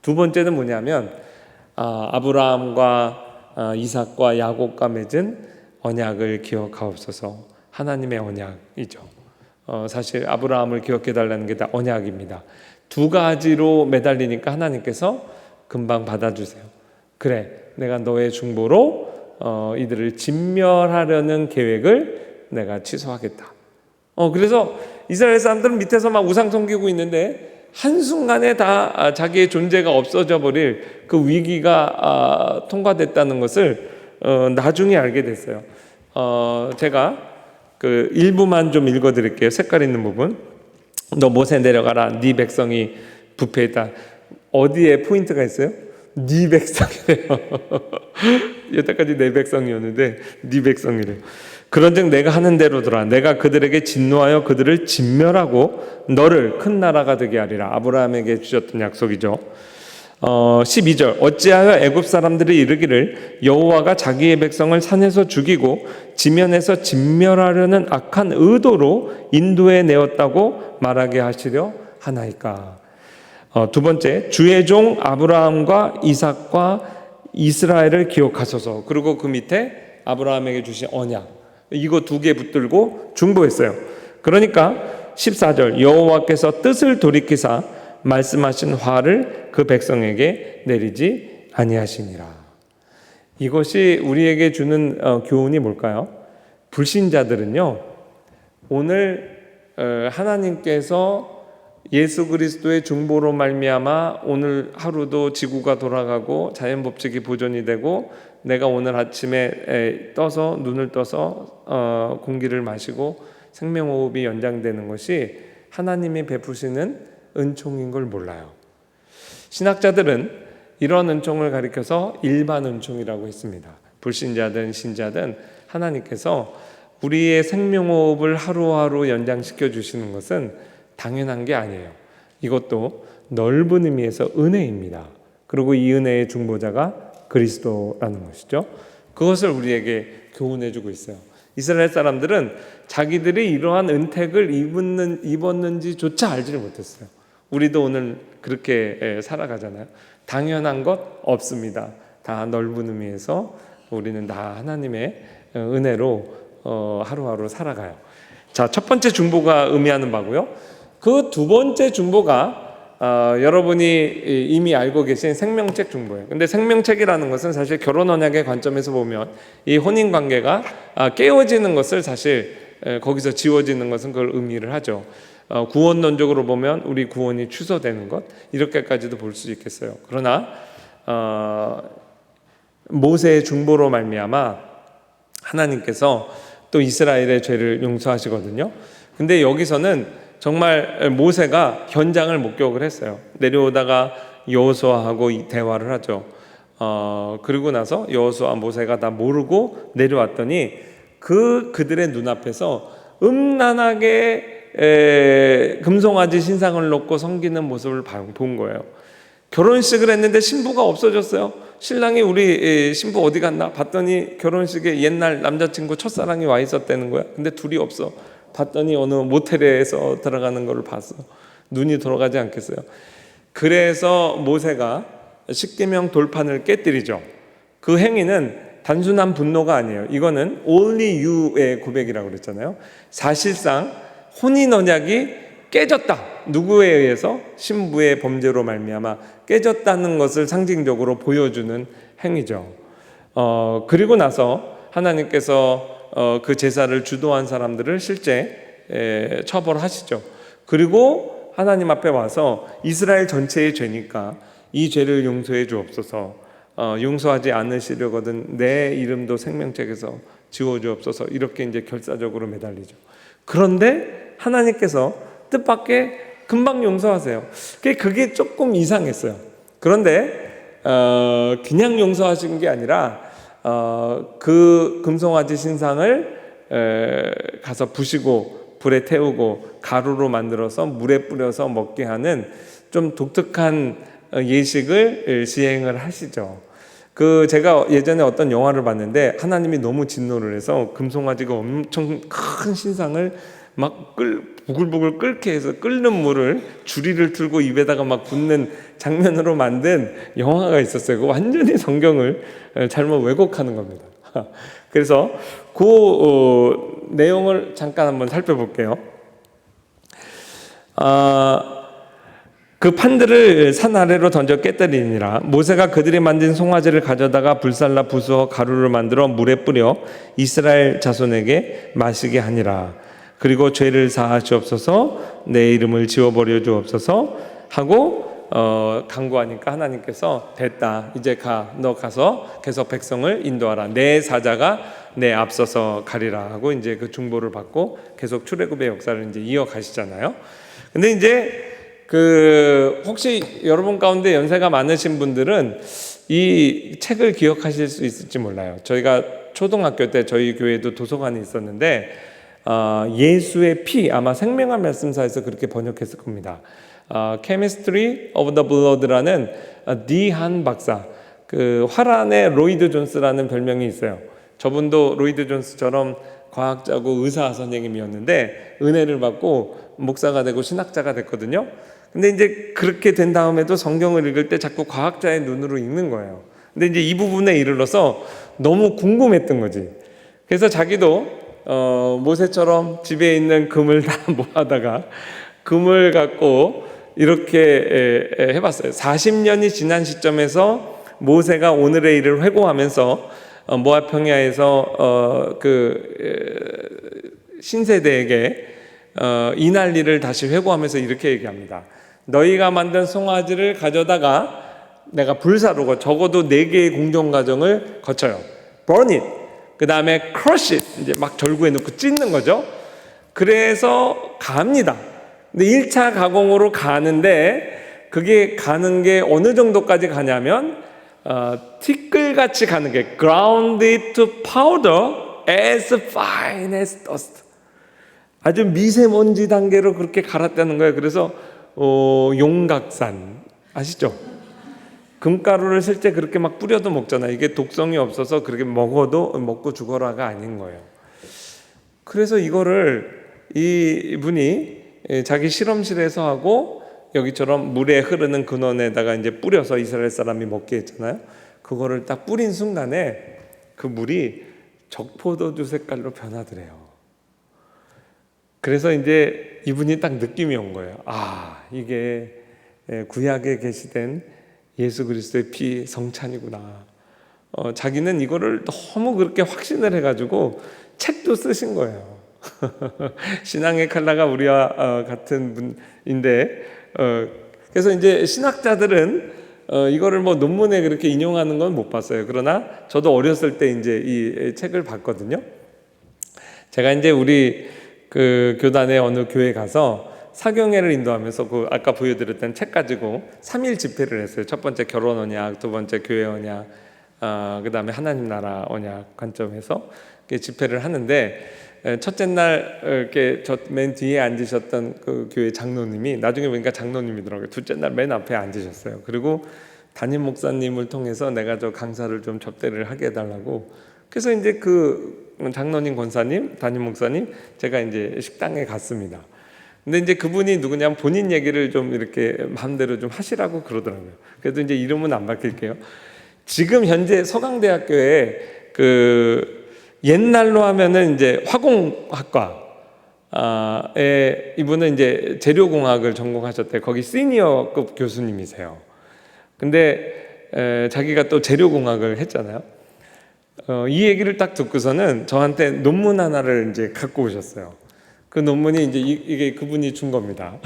두 번째는 뭐냐면 아브라함과 이삭과 야곱과 맺은 언약을 기억하옵소서. 하나님의 언약이죠. 사실 아브라함을 기억해달라는 게 다 언약입니다. 2가지로 매달리니까 하나님께서 금방 받아주세요. 그래, 내가 너의 중보로 이들을 진멸하려는 계획을 내가 취소하겠다. 그래서 이스라엘 사람들은 밑에서 막 우상 섬기고 있는데 한순간에 다 자기의 존재가 없어져 버릴 그 위기가 통과됐다는 것을 나중에 알게 됐어요. 제가 그 일부만 좀 읽어드릴게요. 색깔 있는 부분. 너 모세 내려가라. 네 백성이 부패했다. 어디에 포인트가 있어요? 네 백성이래요. 여태까지 내 백성이었는데 네 백성이래요. 그런즉 내가 하는 대로더라. 내가 그들에게 진노하여 그들을 진멸하고 너를 큰 나라가 되게 하리라. 아브라함에게 주셨던 약속이죠. 12절 어찌하여 애굽 사람들이 이르기를 여호와가 자기의 백성을 산에서 죽이고 지면에서 진멸하려는 악한 의도로 인도해 내었다고 말하게 하시려 하나이까. 두 번째, 주의 종 아브라함과 이삭과 이스라엘을 기억하소서. 그리고 그 밑에 아브라함에게 주신 언약, 이거 두 개 붙들고 중보했어요. 그러니까 14절, 여호와께서 뜻을 돌이키사 말씀하신 화를 그 백성에게 내리지 아니하시니라. 이것이 우리에게 주는 교훈이 뭘까요? 불신자들은요, 오늘 하나님께서 예수 그리스도의 중보로 말미암아 오늘 하루도 지구가 돌아가고 자연 법칙이 보존이 되고 내가 오늘 아침에 떠서 눈을 떠서 공기를 마시고 생명호흡이 연장되는 것이 하나님이 베푸시는 은총인 걸 몰라요. 신학자들은 이런 은총을 가리켜서 일반 은총이라고 했습니다. 불신자든 신자든 하나님께서 우리의 생명호흡을 하루하루 연장시켜 주시는 것은 당연한 게 아니에요. 이것도 넓은 의미에서 은혜입니다. 그리고 이 은혜의 중보자가 그리스도라는 것이죠. 그것을 우리에게 교훈해 주고 있어요. 이스라엘 사람들은 자기들이 이러한 은택을 입었는지조차 알지를 못했어요. 우리도 오늘 그렇게 살아가잖아요. 당연한 것 없습니다. 다 넓은 의미에서 우리는 다 하나님의 은혜로 하루하루 살아가요. 자, 첫 번째 중보가 의미하는 바고요. 그 두 번째 중보가 여러분이 이미 알고 계신 생명책 중보예요. 근데 생명책이라는 것은 사실 결혼 언약의 관점에서 보면 이 혼인 관계가 깨어지는 것을 사실 거기서 지워지는 것은 그걸 의미를 하죠. 구원론적으로 보면 우리 구원이 취소되는 것, 이렇게까지도 볼 수 있겠어요. 그러나 모세의 중보로 말미암아 하나님께서 또 이스라엘의 죄를 용서하시거든요. 근데 여기서는 정말 모세가 현장을 목격을 했어요. 내려오다가 여호수아하고 대화를 하죠. 그리고 나서 여호수아 모세가 다 모르고 내려왔더니 그들의 눈앞에서 음란하게 금송아지 신상을 놓고 섬기는 모습을 본 거예요. 결혼식을 했는데 신부가 없어졌어요. 신랑이 우리 신부 어디 갔나 봤더니 결혼식에 옛날 남자친구 첫사랑이 와 있었다는 거야. 근데 둘이 없어. 봤더니 어느 모텔에서 들어가는 걸 봤어. 눈이 돌아가지 않겠어요. 그래서 모세가 십계명 돌판을 깨뜨리죠. 그 행위는 단순한 분노가 아니에요. 이거는 only you의 고백이라고 그랬잖아요. 사실상 혼인 언약이 깨졌다. 누구에 의해서? 신부의 범죄로 말미암아 깨졌다는 것을 상징적으로 보여주는 행위죠. 그리고 나서 하나님께서 그 제사를 주도한 사람들을 실제 처벌하시죠. 그리고 하나님 앞에 와서 이스라엘 전체의 죄니까 이 죄를 용서해 주옵소서, 용서하지 않으시려거든 내 이름도 생명책에서 지워 주옵소서, 이렇게 이제 결사적으로 매달리죠. 그런데 하나님께서 뜻밖의 금방 용서하세요. 그게 조금 이상했어요. 그런데 그냥 용서하신 게 아니라 그 금송아지 신상을 가서 부시고 불에 태우고 가루로 만들어서 물에 뿌려서 먹게 하는 좀 독특한 예식을 시행을 하시죠. 제가 예전에 어떤 영화를 봤는데 하나님이 너무 진노를 해서 금송아지가 엄청 큰 신상을 막 부글부글 끓게 해서 끓는 물을 주리를 틀고 입에다가 막 붓는 장면으로 만든 영화가 있었어요. 완전히 성경을 잘못 왜곡하는 겁니다. 그래서 그 내용을 잠깐 한번 살펴볼게요. 그 판들을 산 아래로 던져 깨뜨리니라. 모세가 그들이 만든 송아지를 가져다가 불살라 부수어 가루를 만들어 물에 뿌려 이스라엘 자손에게 마시게 하니라. 그리고 죄를 사하시옵소서, 내 이름을 지워버려 주옵소서 하고 간구하니까 하나님께서 됐다, 이제 너 가서 계속 백성을 인도하라, 내 사자가 내 앞서서 가리라 하고 이제 그 중보를 받고 계속 출애굽의 역사를 이제 이어가시잖아요. 근데 이제 혹시 여러분 가운데 연세가 많으신 분들은 이 책을 기억하실 수 있을지 몰라요. 저희가 초등학교 때 저희 교회도 도서관이 있었는데 예수의 피, 아마 생명한 말씀사에서 그렇게 번역했을 겁니다. Chemistry of the Blood라는 디한 박사, 그 화란의 로이드 존스라는 별명이 있어요. 저분도 로이드 존스처럼 과학자고 의사 선생님이었는데 은혜를 받고 목사가 되고 신학자가 됐거든요. 근데 이제 그렇게 된 다음에도 성경을 읽을 때 자꾸 과학자의 눈으로 읽는 거예요. 근데 이제 이 부분에 이르러서 너무 궁금했던 거지. 그래서 자기도 모세처럼 집에 있는 금을 다 모아다가 금을 갖고 이렇게 해봤어요. 40년이 지난 시점에서 모세가 오늘의 일을 회고하면서 모압 평야에서 신세대에게 이 난리를 다시 회고하면서 이렇게 얘기합니다. 너희가 만든 송아지를 가져다가 내가 불사르고 적어도 4개의 공정 과정을 거쳐요. burn it, 그 다음에 crush it, 이제 막 절구해 놓고 찢는 거죠. 그래서 갑니다. 근데 1차 가공으로 가는데 그게 가는 게 어느 정도까지 가냐면 티끌같이 가는 게 ground it to powder as fine as dust. 아주 미세먼지 단계로 그렇게 갈았다는 거예요. 그래서 용각산 아시죠? 금가루를 실제 그렇게 막 뿌려도 먹잖아요. 이게 독성이 없어서 그렇게 먹어도 먹고 죽어라가 아닌 거예요. 그래서 이거를 이분이 자기 실험실에서 하고 여기처럼 물에 흐르는 근원에다가 이제 뿌려서 이스라엘 사람이 먹게 했잖아요. 그거를 딱 뿌린 순간에 그 물이 적포도주 색깔로 변하더래요. 그래서 이제 이분이 딱 느낌이 온 거예요. 아, 이게 구약에 계시된 예수 그리스도의 피 성찬이구나. 자기는 이거를 너무 그렇게 확신을 해가지고 책도 쓰신 거예요. 신앙의 칼라가 우리와 같은 분인데, 그래서 이제 신학자들은 이거를 뭐 논문에 그렇게 인용하는 건 못 봤어요. 그러나 저도 어렸을 때 이제 이 책을 봤거든요. 제가 이제 우리 그 교단의 어느 교회 가서 사경회를 인도하면서 그 아까 보여드렸던 책 가지고 3일 집회를 했어요. 첫 번째 결혼 언약, 두 번째 교회 언약, 그 다음에 하나님 나라 언약 관점에서 집회를 하는데, 첫째 날 이렇게 저 맨 뒤에 앉으셨던 그 교회 장로님이 나중에 보니까 장로님이더라고요. 둘째 날 맨 앞에 앉으셨어요. 그리고 담임 목사님을 통해서 내가 저 강사를 좀 접대를 하게 해달라고. 그래서 이제 그 장로님, 권사님, 담임 목사님, 제가 이제 식당에 갔습니다. 근데 이제 그분이 누구냐면 본인 얘기를 좀 이렇게 마음대로 좀 하시라고 그러더라고요. 그래도 이제 이름은 안 밝힐게요. 지금 현재 서강대학교에 그 옛날로 하면은 이제 화공학과에 이분은 이제 재료공학을 전공하셨대요. 거기 시니어급 교수님이세요. 근데 자기가 또 재료공학을 했잖아요. 이 얘기를 딱 듣고서는 저한테 논문 하나를 이제 갖고 오셨어요. 그 논문이 이제 이게 그분이 준 겁니다.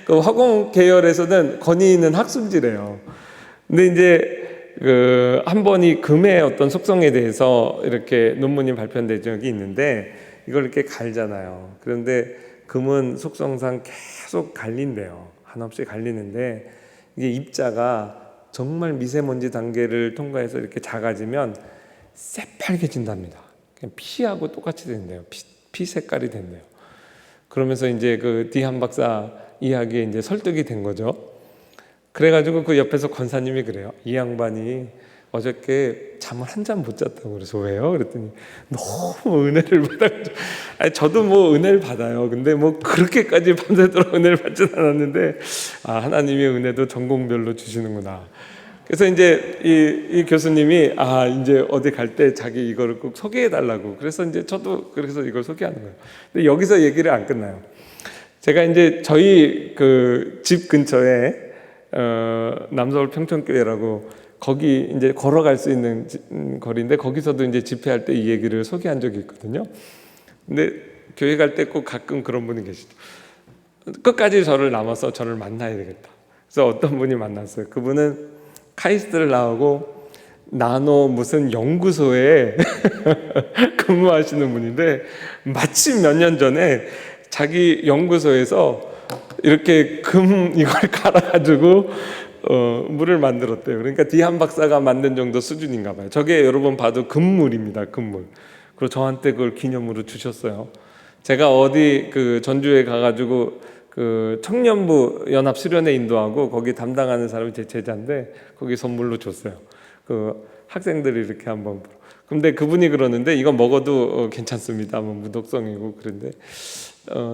그 화공 계열에서는 권위 있는 학술지래요. 근데 이제 그 한 번이 금의 어떤 속성에 대해서 이렇게 논문이 발표된 적이 있는데 이걸 이렇게 갈잖아요. 그런데 금은 속성상 계속 갈린대요. 한없이 갈리는데 이게 입자가 정말 미세먼지 단계를 통과해서 이렇게 작아지면 새빨개진답니다. 그냥 피하고 똑같이 된대요. 피 색깔이 된대요. 그러면서 이제 그 디한 박사 이야기에 이제 설득이 된 거죠. 그래가지고 그 옆에서 권사님이 그래요. 이 양반이 어저께 잠을 한 잠 못 잤다고. 그래서 왜요? 그랬더니 너무 은혜를 받아가지고. 아니, 저도 뭐 은혜를 받아요. 근데 뭐 그렇게까지 밤새도록 은혜를 받진 않았는데, 아, 하나님의 은혜도 전공별로 주시는구나. 그래서 이제 이 교수님이 이제 어디 갈 때 자기 이거를 꼭 소개해 달라고. 그래서 이제 저도 그래서 이걸 소개하는 거예요. 근데 여기서 얘기를 안 끝나요. 제가 이제 저희 그 집 근처에 남서울 평촌교회라고 거기 이제 걸어갈 수 있는 거리인데 거기서도 이제 집회할 때 이 얘기를 소개한 적이 있거든요. 근데 교회 갈 때 꼭 가끔 그런 분이 계시죠. 끝까지 저를 남아서 저를 만나야 되겠다. 그래서 어떤 분이 만났어요. 그분은 카이스트를 나오고 나노 무슨 연구소에 근무하시는 분인데 마침 몇 년 전에 자기 연구소에서 이렇게 금 이걸 갈아가지고 물을 만들었대요. 그러니까 디한 박사가 만든 정도 수준인가 봐요. 저게 여러분 봐도 금물입니다. 금물. 그리고 저한테 그걸 기념으로 주셨어요. 제가 어디 그 전주에 가가지고 그 청년부 연합 수련회 인도하고 거기 담당하는 사람이 제 제자인데 거기 선물로 줬어요. 그 학생들이 이렇게 한번. 근데 그분이 그러는데 이거 먹어도 괜찮습니다. 뭐 무독성이고 그런데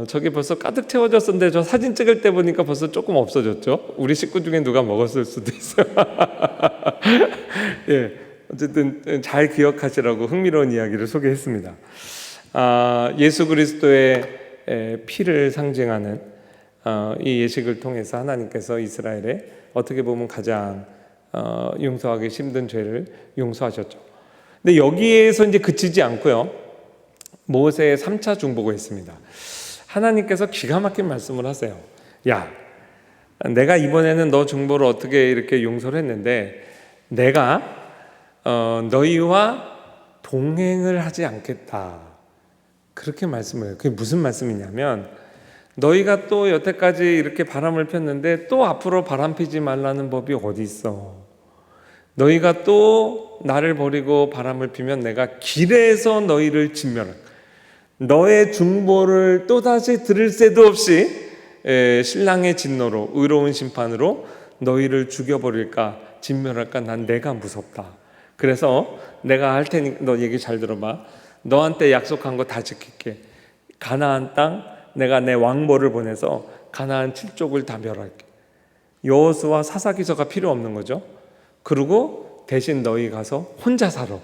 저기 벌써 가득 채워졌었는데 저 사진 찍을 때 보니까 벌써 조금 없어졌죠. 우리 식구 중에 누가 먹었을 수도 있어요. 예, 어쨌든 잘 기억하시라고 흥미로운 이야기를 소개했습니다. 예수 그리스도의 피를 상징하는 이 예식을 통해서 하나님께서 이스라엘에 어떻게 보면 가장 용서하기 힘든 죄를 용서하셨죠. 근데 여기에서 이제 그치지 않고요. 모세의 3차 중보가 있습니다. 하나님께서 기가 막힌 말씀을 하세요. 야, 내가 이번에는 너 중보를 어떻게 이렇게 용서를 했는데 내가 너희와 동행을 하지 않겠다. 그렇게 말씀해요. 그게 무슨 말씀이냐면 너희가 또 여태까지 이렇게 바람을 폈는데 또 앞으로 바람 피지 말라는 법이 어디 있어. 너희가 또 나를 버리고 바람을 피면 내가 길에서 너희를 진멸할. 너의 중보를 또다시 들을 새도 없이 신랑의 진노로 의로운 심판으로 너희를 죽여버릴까 진멸할까 난 내가 무섭다. 그래서 내가 할 테니 너 얘기 잘 들어봐. 너한테 약속한 거 다 지킬게. 가나안 땅 내가 내 왕보를 보내서 가나안 7족을 다 멸할게. 여호수아 사사기서가 필요 없는 거죠. 그리고 대신 너희 가서 혼자 살아.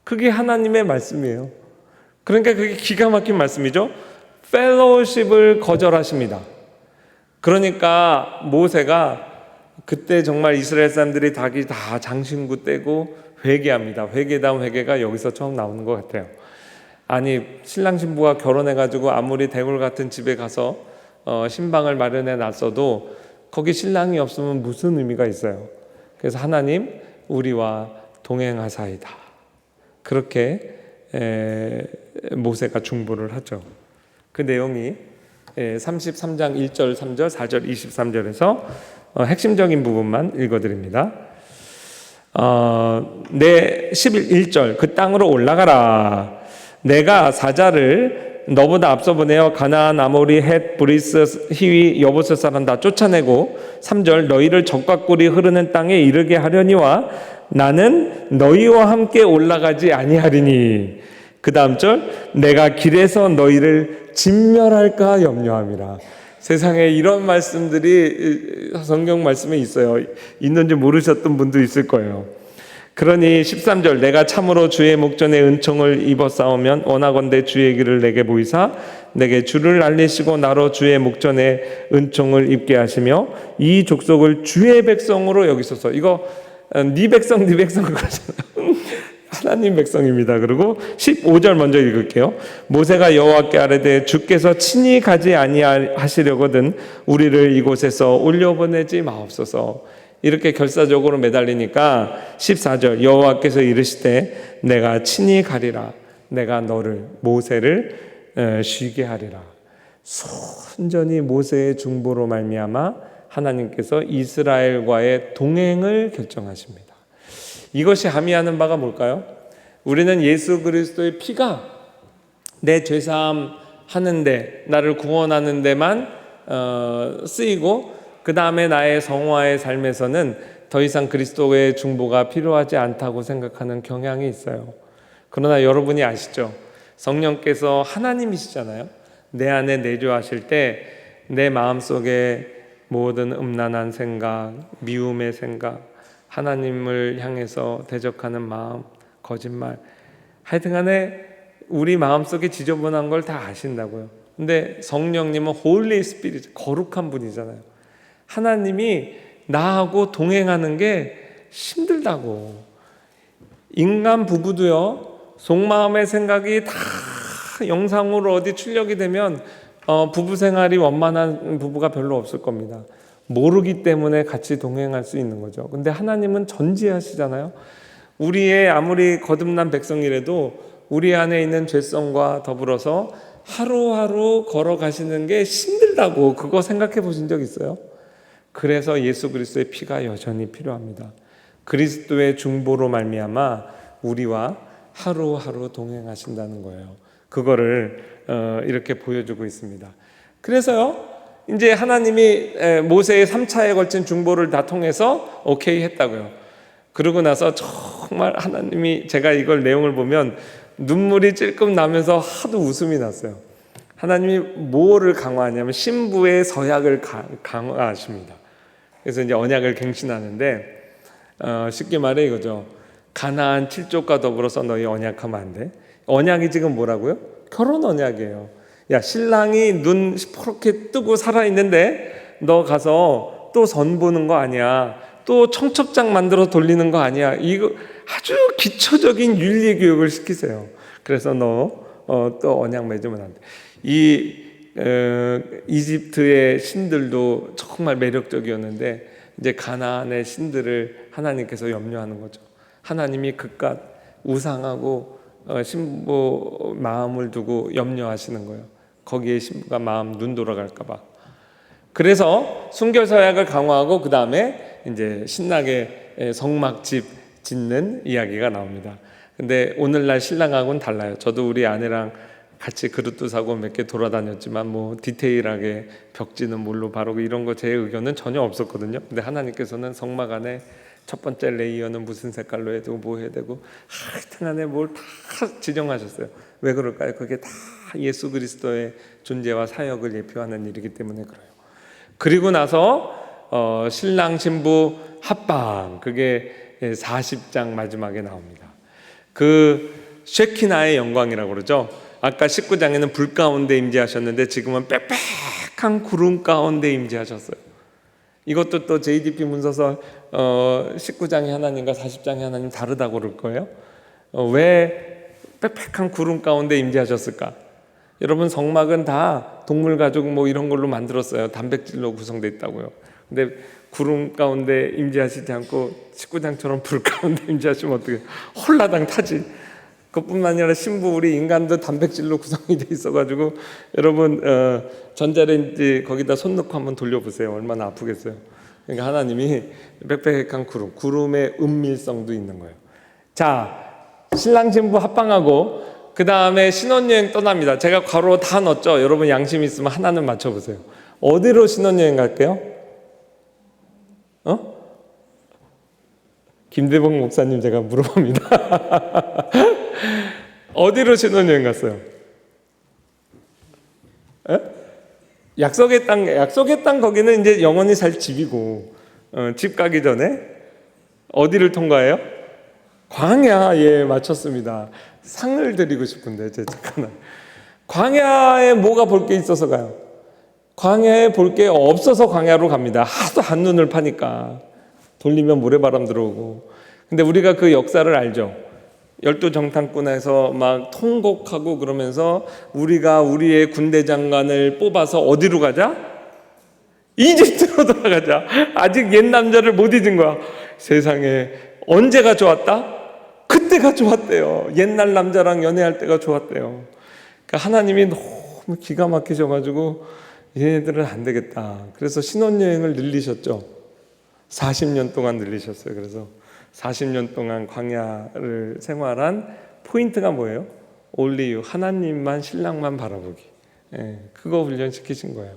그게 하나님의 말씀이에요. 그러니까 그게 기가 막힌 말씀이죠. 펠로우십을 거절하십니다. 그러니까 모세가 그때 정말 이스라엘 사람들이 다 장신구 떼고 회개합니다. 회개다운 회개가 여기서 처음 나오는 것 같아요. 아니 신랑 신부가 결혼해가지고 아무리 대궐 같은 집에 가서 신방을 마련해 놨어도 거기 신랑이 없으면 무슨 의미가 있어요. 그래서 하나님 우리와 동행하사이다. 그렇게 모세가 중보를 하죠. 그 내용이 33장 1절, 3절, 4절, 23절에서 핵심적인 부분만 읽어드립니다. 내 11절 그 땅으로 올라가라. 내가 사자를 너보다 앞서 보내어 가나안, 아모리, 헷, 브리스, 히위, 여부스 사람 다 쫓아내고 3절 너희를 적과 꿀이 흐르는 땅에 이르게 하려니와 나는 너희와 함께 올라가지 아니하리니. 그 다음 절 내가 길에서 너희를 진멸할까 염려함이라. 세상에 이런 말씀들이 성경 말씀에 있어요. 있는지 모르셨던 분도 있을 거예요. 그러니 13절 내가 참으로 주의 목전에 은총을 입어 싸우면 원하건대 주의 길을 내게 보이사 내게 주를 알리시고 나로 주의 목전에 은총을 입게 하시며 이 족속을 주의 백성으로 여기소서. 이거 네 백성 그러잖아요. 하나님 백성입니다. 그리고 15절 먼저 읽을게요. 모세가 여호와께 아뢰되 주께서 친히 가지 아니하시려거든 우리를 이곳에서 올려보내지 마옵소서. 이렇게 결사적으로 매달리니까 14절 여호와께서 이르시되 내가 친히 가리라. 내가 너를 모세를 쉬게 하리라. 순전히 모세의 중보로 말미암아 하나님께서 이스라엘과의 동행을 결정하십니다. 이것이 함의하는 바가 뭘까요? 우리는 예수 그리스도의 피가 내 죄사함 하는데 나를 구원하는 데만 쓰이고 그 다음에 나의 성화의 삶에서는 더 이상 그리스도의 중보가 필요하지 않다고 생각하는 경향이 있어요. 그러나 여러분이 아시죠? 성령께서 하나님이시잖아요. 내 안에 내주하실 때 내 마음속에 모든 음란한 생각, 미움의 생각, 하나님을 향해서 대적하는 마음, 거짓말, 하여튼간에 우리 마음속에 지저분한 걸 다 아신다고요. 근데 성령님은 홀리 스피릿, 거룩한 분이잖아요. 하나님이 나하고 동행하는 게 힘들다고. 인간 부부도요, 속마음의 생각이 다 영상으로 어디 출력이 되면 부부 생활이 원만한 부부가 별로 없을 겁니다. 모르기 때문에 같이 동행할 수 있는 거죠. 근데 하나님은 전지하시잖아요. 우리의 아무리 거듭난 백성이라도 우리 안에 있는 죄성과 더불어서 하루하루 걸어가시는 게 힘들다고. 그거 생각해 보신 적 있어요? 그래서 예수 그리스도의 피가 여전히 필요합니다. 그리스도의 중보로 말미암아 우리와 하루하루 동행하신다는 거예요. 그거를 이렇게 보여주고 있습니다. 그래서요, 이제 하나님이 모세의 3차에 걸친 중보를 다 통해서 오케이 했다고요. 그러고 나서 정말 하나님이, 제가 이걸 내용을 보면 눈물이 찔끔 나면서 하도 웃음이 났어요. 하나님이 뭐를 강화하냐면 신부의 서약을 강화하십니다. 그래서 이제 언약을 갱신하는데 쉽게 말해 이거죠. 가나안 7족과 더불어서 너희 언약하면 안 돼. 언약이 지금 뭐라고요? 결혼 언약이에요. 야, 신랑이 눈 시퍼렇게 뜨고 살아있는데 너 가서 또 선 보는 거 아니야. 또 청첩장 만들어 돌리는 거 아니야. 이거 아주 기초적인 윤리 교육을 시키세요. 그래서 너 또 언약 맺으면 안 돼. 이집트의 신들도 정말 매력적이었는데 이제 가나안의 신들을 하나님께서 염려하는 거죠. 하나님이 그깟 우상하고 신부 마음을 두고 염려하시는 거예요. 거기에 신부가 마음 눈 돌아갈까 봐. 그래서 순결 서약을 강화하고 그 다음에 이제 신나게 성막집 짓는 이야기가 나옵니다. 근데 오늘날 신랑하고는 달라요. 저도 우리 아내랑 같이 그릇도 사고 몇 개 돌아다녔지만 뭐 디테일하게 벽지는 뭘로 바르고 이런 거 제 의견은 전혀 없었거든요. 근데 하나님께서는 성막 안에 첫 번째 레이어는 무슨 색깔로 해야 되고 뭐 해야 되고 하여튼 안에 뭘 다 지정하셨어요. 왜 그럴까요? 그게 다 예수 그리스도의 존재와 사역을 예표하는 일이기 때문에 그래요. 그리고 나서 신랑 신부 합방, 그게 40장 마지막에 나옵니다. 그 쉐키나의 영광이라고 그러죠. 아까 19장에는 불 가운데 임재하셨는데 지금은 빽빽한 구름 가운데 임재하셨어요. 이것도 또 JDP 문서서 19장의 하나님과 40장의 하나님 다르다고 그럴 거예요. 왜 빽빽한 구름 가운데 임재하셨을까? 여러분, 성막은 다 동물 가죽 뭐 이런 걸로 만들었어요. 단백질로 구성되어 있다고요. 근데 구름 가운데 임재하시지 않고 19장처럼 불 가운데 임재하시면 어떻게 홀라당 타지. 그뿐만 아니라 신부 우리 인간도 단백질로 구성이 돼 있어가지고 여러분 전자레인지 거기다 손 넣고 한번 돌려보세요. 얼마나 아프겠어요. 그러니까 하나님이 빽빽한 구름의 은밀성도 있는 거예요. 자, 신랑 신부 합방하고 그 다음에 신혼여행 떠납니다. 제가 괄호 다 넣었죠. 여러분 양심 있으면 하나는 맞춰보세요. 어디로 신혼여행 갈게요? 김대봉 목사님 제가 물어봅니다. 어디로 신혼여행 갔어요? 약속의 땅 거기는 이제 영원히 살 집이고 집 가기 전에 어디를 통과해요? 광야. 예, 맞췄습니다. 상을 드리고 싶은데 잠깐만. 광야에 뭐가 볼 게 있어서 가요? 광야에 볼 게 없어서 광야로 갑니다. 하도 한눈을 파니까 돌리면 모래바람 들어오고. 근데 우리가 그 역사를 알죠. 열두 정탐꾼에서 막 통곡하고 그러면서 우리가 우리의 군대 장관을 뽑아서 어디로 가자? 이집트로 돌아가자. 아직 옛 남자를 못 잊은 거야. 세상에 언제가 좋았다? 그때가 좋았대요. 옛날 남자랑 연애할 때가 좋았대요. 그러니까 하나님이 너무 기가 막히셔가지고 얘네들은 안 되겠다. 그래서 신혼여행을 늘리셨죠. 40년 동안 늘리셨어요. 그래서 40년 동안 광야를 생활한 포인트가 뭐예요? Only you. 하나님만, 신랑만 바라보기. 그거 훈련시키신 거예요.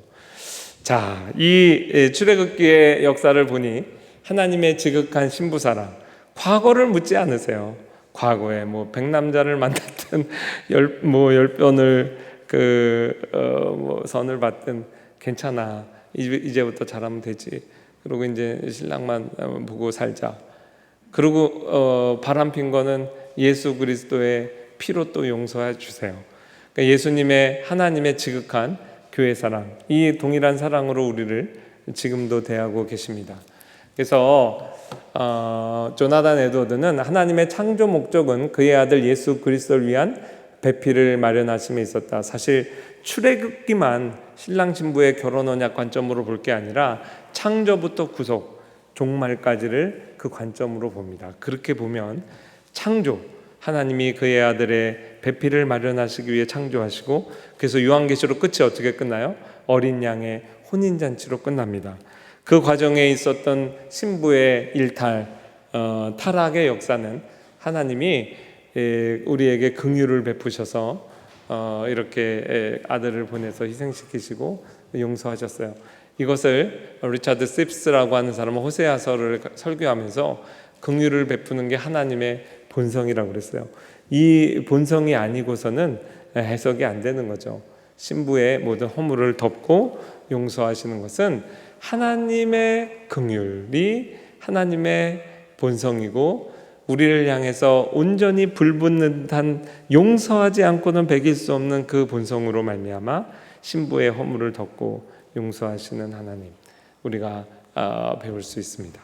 자, 이 출애굽기의 역사를 보니 하나님의 지극한 신부사랑, 과거를 묻지 않으세요. 과거에 뭐 백남자를 만났든 열 번을 선을 받든 괜찮아. 이제부터 잘하면 되지. 그리고 이제 신랑만 보고 살자. 그리고 바람핀 거는 예수 그리스도의 피로 또 용서해 주세요. 그러니까 예수님의 하나님의 지극한 교회 사랑, 이 동일한 사랑으로 우리를 지금도 대하고 계십니다. 그래서 조나단 에드워드는 하나님의 창조 목적은 그의 아들 예수 그리스도를 위한 배필을 마련하심에 있었다. 사실 출애굽기만 신랑 신부의 결혼 언약 관점으로 볼 게 아니라 창조부터 구속, 종말까지를 그 관점으로 봅니다. 그렇게 보면 창조, 하나님이 그의 아들의 배필을 마련하시기 위해 창조하시고, 그래서 요한계시록 끝이 어떻게 끝나요? 어린 양의 혼인잔치로 끝납니다. 그 과정에 있었던 신부의 일탈, 타락의 역사는 하나님이 우리에게 긍휼을 베푸셔서 이렇게 아들을 보내서 희생시키시고 용서하셨어요. 이것을 리차드 씹스라고 하는 사람은 호세아서를 설교하면서 긍휼을 베푸는 게 하나님의 본성이라고 그랬어요. 이 본성이 아니고서는 해석이 안 되는 거죠. 신부의 모든 허물을 덮고 용서하시는 것은 하나님의 긍휼이 하나님의 본성이고, 우리를 향해서 온전히 불붙는 듯한 용서하지 않고는 배길 수 없는 그 본성으로 말미암아 신부의 허물을 덮고 용서하시는 하나님, 우리가 배울 수 있습니다.